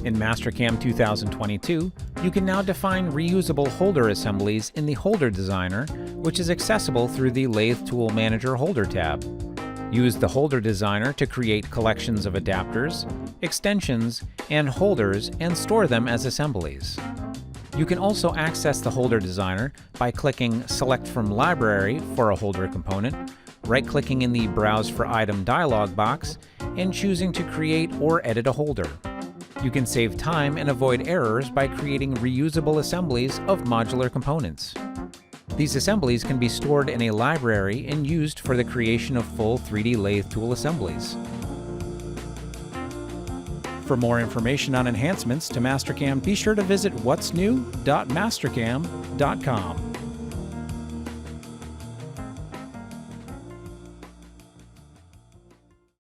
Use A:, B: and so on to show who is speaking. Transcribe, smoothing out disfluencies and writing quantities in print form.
A: In Mastercam 2022, you can now define reusable holder assemblies in the Holder Designer, which is accessible through the Lathe Tool Manager Holder tab. Use the Holder Designer to create collections of adapters, extensions, and holders and store them as assemblies. You can also access the Holder Designer by clicking Select from Library for a holder component, right-clicking in the Browse for Item dialog box, and choosing to create or edit a holder. You can save time and avoid errors by creating reusable assemblies of modular components. These assemblies can be stored in a library and used for the creation of full 3D lathe tool assemblies. For more information on enhancements to Mastercam, be sure to visit whatsnew.mastercam.com.